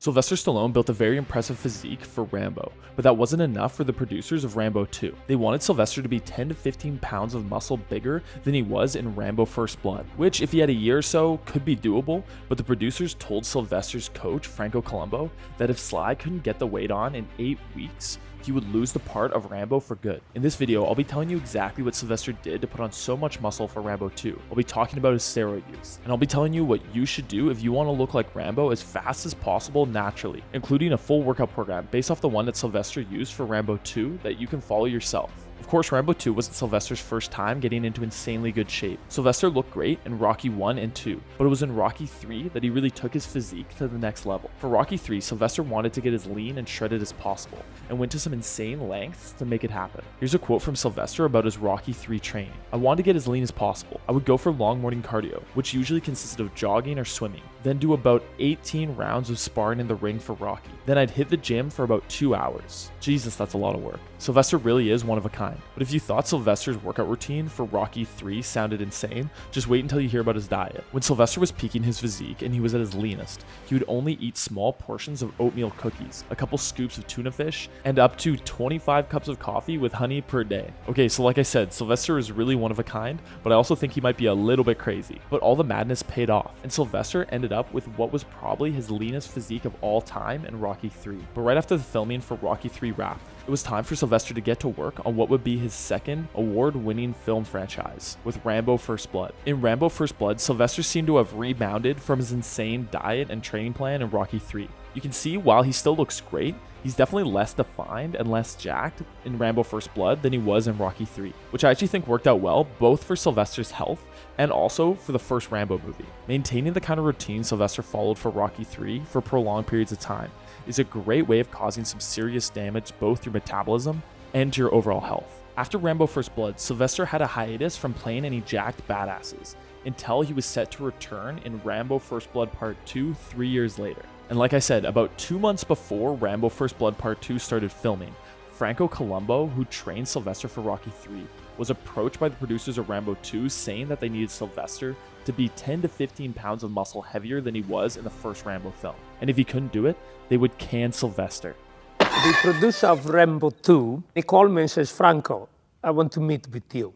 Sylvester Stallone built a very impressive physique for Rambo, but that wasn't enough for the producers of Rambo 2. They wanted Sylvester to be 10 to 15 pounds of muscle bigger than he was in Rambo First Blood, which if he had a year or so could be doable, but the producers told Sylvester's coach, Franco Columbu, that if Sly couldn't get the weight on in 8 weeks, he would lose the part of Rambo for good. In this video, I'll be telling you exactly what Sylvester did to put on so much muscle for Rambo 2. I'll be talking about his steroid use, and I'll be telling you what you should do if you want to look like Rambo as fast as possible naturally, including a full workout program based off the one that Sylvester used for Rambo 2 that you can follow yourself. Of course, Rambo 2 wasn't Sylvester's first time getting into insanely good shape. Sylvester looked great in Rocky 1 and 2, but it was in Rocky 3 that he really took his physique to the next level. For Rocky 3, Sylvester wanted to get as lean and shredded as possible, and went to some insane lengths to make it happen. Here's a quote from Sylvester about his Rocky 3 training. "I wanted to get as lean as possible. I would go for long morning cardio, which usually consisted of jogging or swimming, then do about 18 rounds of sparring in the ring for Rocky. Then I'd hit the gym for about 2 hours. Jesus, that's a lot of work." Sylvester really is one of a kind. But if you thought Sylvester's workout routine for Rocky 3 sounded insane, just wait until you hear about his diet. When Sylvester was peaking his physique and he was at his leanest, he would only eat small portions of oatmeal cookies, a couple scoops of tuna fish, and up to 25 cups of coffee with honey per day. Okay, so like I said, Sylvester is really one of a kind, but I also think he might be a little bit crazy. But all the madness paid off, and Sylvester ended up with what was probably his leanest physique of all time in Rocky 3. But right after the filming for Rocky 3 wrapped, it was time for Sylvester to get to work on what would be his second award-winning film franchise, with Rambo First Blood. In Rambo First Blood, Sylvester seemed to have rebounded from his insane diet and training plan in Rocky 3. You can see while he still looks great, he's definitely less defined and less jacked in Rambo First Blood than he was in Rocky 3, which I actually think worked out well both for Sylvester's health and also for the first Rambo movie. Maintaining the kind of routine Sylvester followed for Rocky 3 for prolonged periods of time is a great way of causing some serious damage both through metabolism and to your overall health. After Rambo First Blood, Sylvester had a hiatus from playing any jacked badasses until he was set to return in Rambo First Blood Part 2 3 years later. And like I said, about 2 months before Rambo First Blood Part 2 started filming, Franco Columbu, who trained Sylvester for Rocky 3, was approached by the producers of Rambo 2 saying that they needed Sylvester to be 10 to 15 pounds of muscle heavier than he was in the first Rambo film. And if he couldn't do it, they would can Sylvester. The producer of Rambo 2, he called me and says, "Franco, I want to meet with you."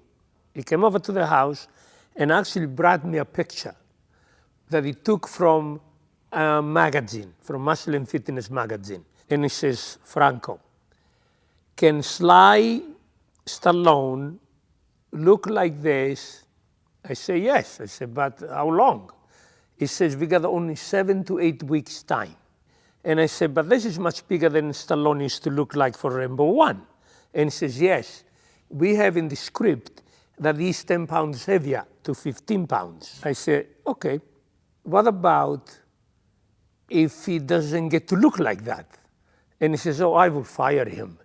He came over to the house and actually brought me a picture that he took from a magazine, from Muscle and Fitness magazine. And he says, "Franco, can Sly Stallone look like this?" I say, "Yes." I said, "But how long?" He says, "We got only 7 to 8 weeks time." And I said, "But this is much bigger than Stallone used to look like for Rambo 1. And he says, "Yes, we have in the script that he's 10 pounds heavier to 15 pounds. I said, "Okay, what about if he doesn't get to look like that?" And he says, "Oh, I will fire him."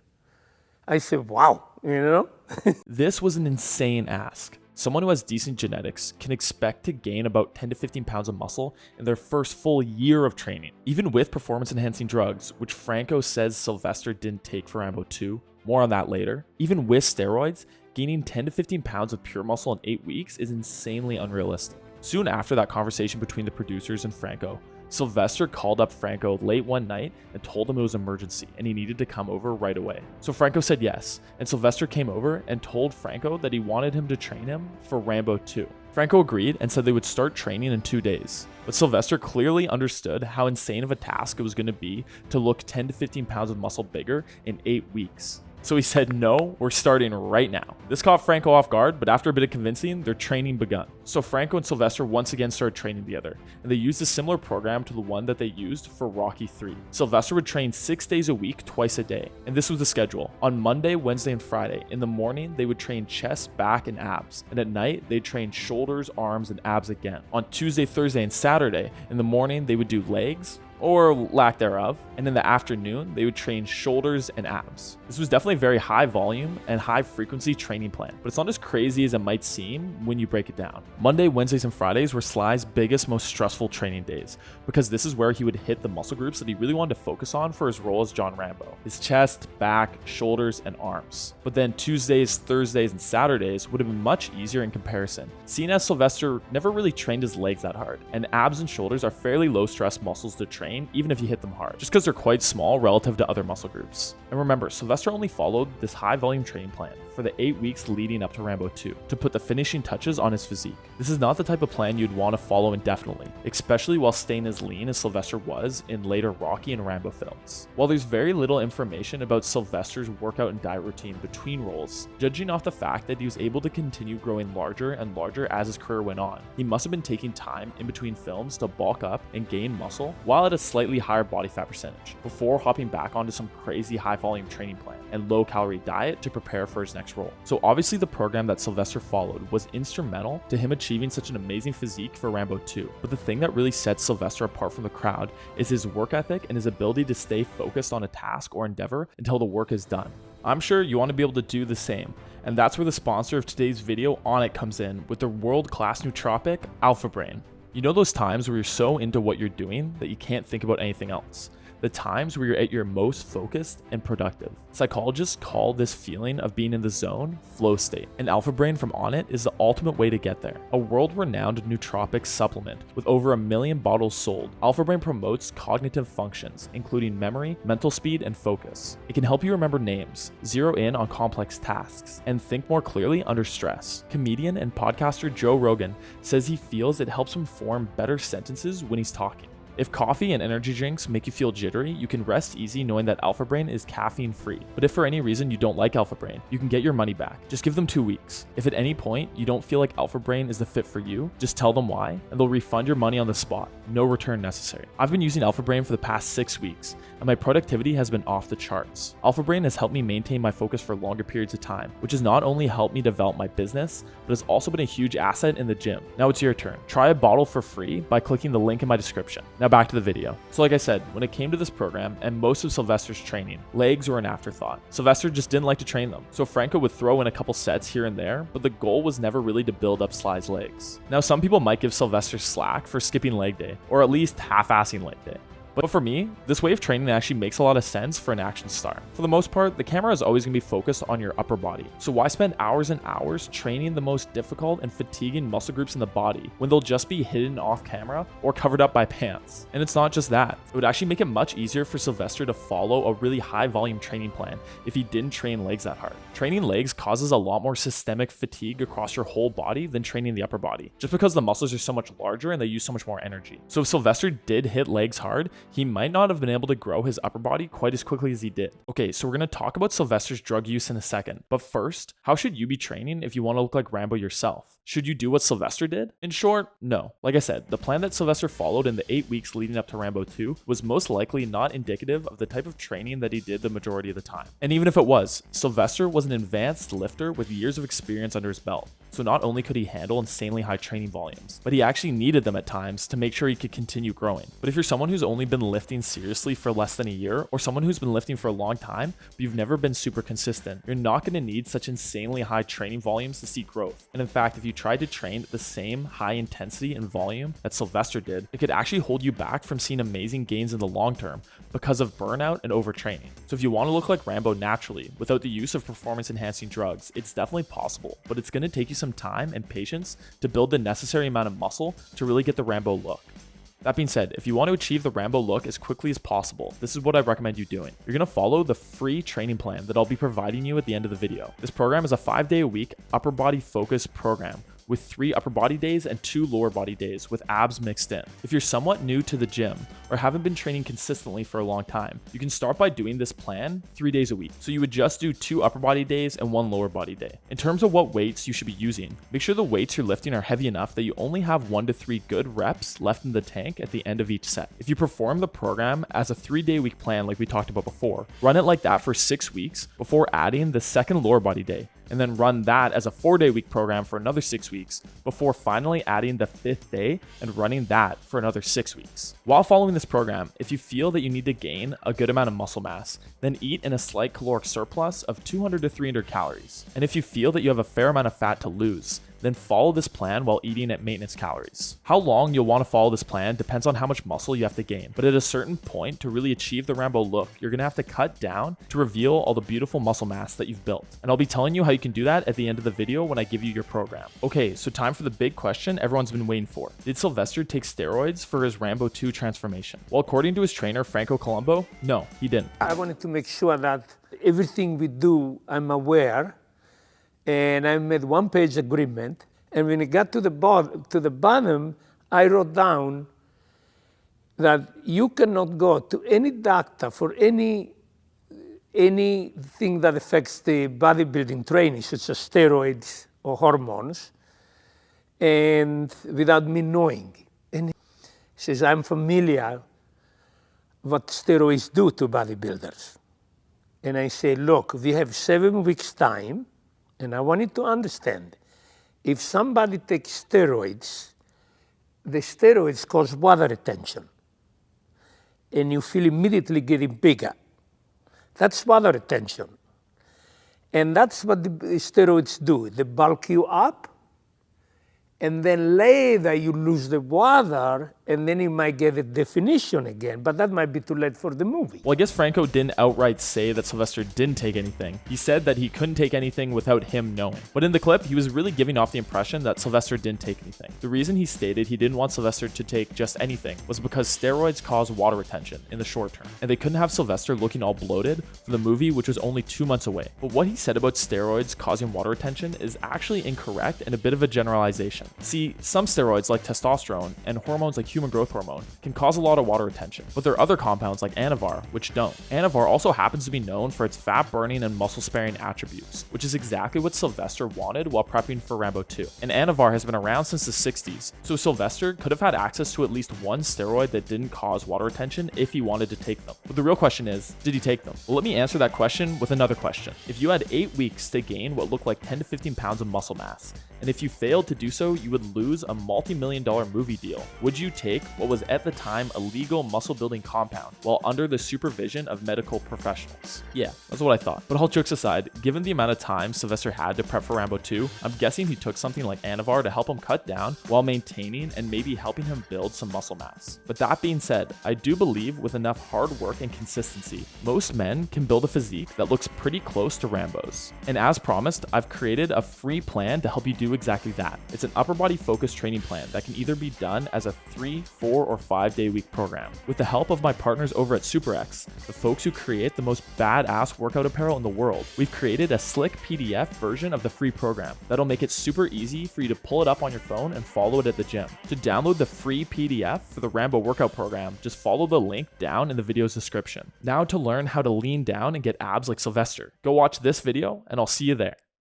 I said, "Wow, you know?" This was an insane ask. Someone who has decent genetics can expect to gain about 10 to 15 pounds of muscle in their first full year of training, even with performance-enhancing drugs, which Franco says Sylvester didn't take for Rambo 2. More on that later. Even with steroids, gaining 10 to 15 pounds of pure muscle in 8 weeks is insanely unrealistic. Soon after that conversation between the producers and Franco, Sylvester called up Franco late one night and told him it was an emergency and he needed to come over right away. So Franco said yes, and Sylvester came over and told Franco that he wanted him to train him for Rambo 2. Franco agreed and said they would start training in 2 days. But Sylvester clearly understood how insane of a task it was going to be to look 10 to 15 pounds of muscle bigger in 8 weeks. So he said, "No, we're starting right now." This caught Franco off guard, but after a bit of convincing, their training begun. So Franco and Sylvester once again started training together, and they used a similar program to the one that they used for Rocky 3. Sylvester would train 6 days a week, twice a day, and this was the schedule. On Monday, Wednesday, and Friday, in the morning, they would train chest, back, and abs, and at night, they'd train shoulders, arms, and abs again. On Tuesday, Thursday, and Saturday, in the morning, they would do legs, or lack thereof, and in the afternoon, they would train shoulders and abs. This was definitely a very high volume and high frequency training plan, but it's not as crazy as it might seem when you break it down. Monday, Wednesdays, and Fridays were Sly's biggest, most stressful training days, because this is where he would hit the muscle groups that he really wanted to focus on for his role as John Rambo: his chest, back, shoulders, and arms. But then Tuesdays, Thursdays, and Saturdays would have been much easier in comparison, seeing as Sylvester never really trained his legs that hard, and abs and shoulders are fairly low stress muscles to train train even if you hit them hard, just because they're quite small relative to other muscle groups. And remember, Sylvester only followed this high volume training plan for the 8 weeks leading up to Rambo 2 to put the finishing touches on his physique. This is not the type of plan you'd want to follow indefinitely, especially while staying as lean as Sylvester was in later Rocky and Rambo films. While there's very little information about Sylvester's workout and diet routine between roles, judging off the fact that he was able to continue growing larger and larger as his career went on, he must have been taking time in between films to bulk up and gain muscle while at a slightly higher body fat percentage, before hopping back onto some crazy high volume training plan and low calorie diet to prepare for his next role. So obviously the program that Sylvester followed was instrumental to him achieving such an amazing physique for Rambo 2. But the thing that really sets Sylvester apart from the crowd is his work ethic and his ability to stay focused on a task or endeavor until the work is done. I'm sure you want to be able to do the same, and that's where the sponsor of today's video, Onnit, comes in with their world-class nootropic, Alpha Brain. You know those times where you're so into what you're doing that you can't think about anything else? The times where you're at your most focused and productive. Psychologists call this feeling of being in the zone flow state, and Alpha Brain from Onnit is the ultimate way to get there. A world-renowned nootropic supplement with over 1 million bottles sold, Alpha Brain promotes cognitive functions, including memory, mental speed, and focus. It can help you remember names, zero in on complex tasks, and think more clearly under stress. Comedian and podcaster Joe Rogan says he feels it helps him form better sentences when he's talking. If coffee and energy drinks make you feel jittery, you can rest easy knowing that Alpha Brain is caffeine free. But if for any reason you don't like Alpha Brain, you can get your money back. Just give them 2 weeks. If at any point you don't feel like Alpha Brain is the fit for you, just tell them why, and they'll refund your money on the spot. No return necessary. I've been using Alpha Brain for the past 6 weeks, and my productivity has been off the charts. Alpha Brain has helped me maintain my focus for longer periods of time, which has not only helped me develop my business, but has also been a huge asset in the gym. Now it's your turn. Try a bottle for free by clicking the link in my description. Now back to the video. So like I said, when it came to this program and most of Sylvester's training, legs were an afterthought. Sylvester just didn't like to train them, so Franco would throw in a couple sets here and there, but the goal was never really to build up Sly's legs. Now some people might give Sylvester slack for skipping leg day, or at least half-assing leg day. But for me, this way of training actually makes a lot of sense for an action star. For the most part, the camera is always going to be focused on your upper body. So why spend hours and hours training the most difficult and fatiguing muscle groups in the body when they'll just be hidden off camera or covered up by pants? And it's not just that. It would actually make it much easier for Sylvester to follow a really high volume training plan if he didn't train legs that hard. Training legs causes a lot more systemic fatigue across your whole body than training the upper body, just because the muscles are so much larger and they use so much more energy. So if Sylvester did hit legs hard, he might not have been able to grow his upper body quite as quickly as he did. Okay, so we're going to talk about Sylvester's drug use in a second, but first, how should you be training if you want to look like Rambo yourself? Should you do what Sylvester did? In short, no. Like I said, the plan that Sylvester followed in the 8 weeks leading up to Rambo 2 was most likely not indicative of the type of training that he did the majority of the time. And even if it was, Sylvester was an advanced lifter with years of experience under his belt. So not only could he handle insanely high training volumes, but he actually needed them at times to make sure he could continue growing. But if you're someone who's only been lifting seriously for less than a year, or someone who's been lifting for a long time, but you've never been super consistent, you're not going to need such insanely high training volumes to see growth. And in fact, if you tried to train at the same high intensity and volume that Sylvester did, it could actually hold you back from seeing amazing gains in the long term because of burnout and overtraining. So if you want to look like Rambo naturally, without the use of performance enhancing drugs, it's definitely possible, but it's going to take you some time and patience to build the necessary amount of muscle to really get the Rambo look. That being said, if you want to achieve the Rambo look as quickly as possible, this is what I recommend you doing. You're going to follow the free training plan that I'll be providing you at the end of the video. This program is a 5-day-a-week upper body focused program with 3 upper body days and 2 lower body days with abs mixed in. If you're somewhat new to the gym or haven't been training consistently for a long time, you can start by doing this plan 3 days a week. So you would just do 2 upper body days and 1 lower body day. In terms of what weights you should be using, make sure the weights you're lifting are heavy enough that you only have 1 to 3 good reps left in the tank at the end of each set. If you perform the program as a 3-day-week plan like we talked about before, run it like that for 6 weeks before adding the second lower body day, and then run that as a 4-day-week program for another 6 weeks before finally adding the 5th day and running that for another 6 weeks. While following this program, if you feel that you need to gain a good amount of muscle mass, then eat in a slight caloric surplus of 200 to 300 calories. And if you feel that you have a fair amount of fat to lose, Then follow this plan while eating at maintenance calories. How long you'll want to follow this plan depends on how much muscle you have to gain, but at a certain point, to really achieve the Rambo look, you're going to have to cut down to reveal all the beautiful muscle mass that you've built. And I'll be telling you how you can do that at the end of the video when I give you your program. Okay, so time for the big question everyone's been waiting for. Did Sylvester take steroids for his Rambo 2 transformation? Well, according to his trainer, Franco Colombo, no, he didn't. I wanted to make sure that everything we do, I'm aware, and I made one-page agreement. And when it got to the bottom, I wrote down that you cannot go to any doctor for anything that affects the bodybuilding training, such as steroids or hormones, and without me knowing. And he says, I'm familiar what steroids do to bodybuilders. And I say, look, we have 7 weeks time, and I want you to understand, if somebody takes steroids, the steroids cause water retention, and you feel immediately getting bigger. That's water retention. And that's what the steroids do. They bulk you up, and then later you lose the water, and then you might get a definition again, but that might be too late for the movie. Well, I guess Franco didn't outright say that Sylvester didn't take anything. He said that he couldn't take anything without him knowing. But in the clip, he was really giving off the impression that Sylvester didn't take anything. The reason he stated he didn't want Sylvester to take just anything was because steroids cause water retention in the short term, and they couldn't have Sylvester looking all bloated for the movie, which was only 2 months away. But what he said about steroids causing water retention is actually incorrect and a bit of a generalization. See, some steroids like testosterone and hormones like human growth hormone can cause a lot of water retention, but there are other compounds like Anavar which don't. Anavar also happens to be known for its fat burning and muscle sparing attributes, which is exactly what Sylvester wanted while prepping for Rambo 2. And Anavar has been around since the 60s, so Sylvester could have had access to at least one steroid that didn't cause water retention if he wanted to take them. But the real question is, did he take them? Well, let me answer that question with another question. If you had 8 weeks to gain what looked like 10 to 15 pounds of muscle mass, and if you failed to do so, you would lose a multi-million-dollar movie deal. Would you take what was at the time a legal muscle-building compound while under the supervision of medical professionals? Yeah, that's what I thought. But all jokes aside, given the amount of time Sylvester had to prep for Rambo 2, I'm guessing he took something like Anavar to help him cut down while maintaining and maybe helping him build some muscle mass. But that being said, I do believe with enough hard work and consistency, most men can build a physique that looks pretty close to Rambo's. And as promised, I've created a free plan to help you do exactly that. It's an upper body focused training plan that can either be done as a 3, 4, or 5 day week program. With the help of my partners over at SuperX, the folks who create the most badass workout apparel in the world, we've created a slick PDF version of the free program that'll make it super easy for you to pull it up on your phone and follow it at the gym. To download the free PDF for the Rambo workout program, just follow the link down in the video's description. Now to learn how to lean down and get abs like Sylvester, go watch this video and I'll see you there.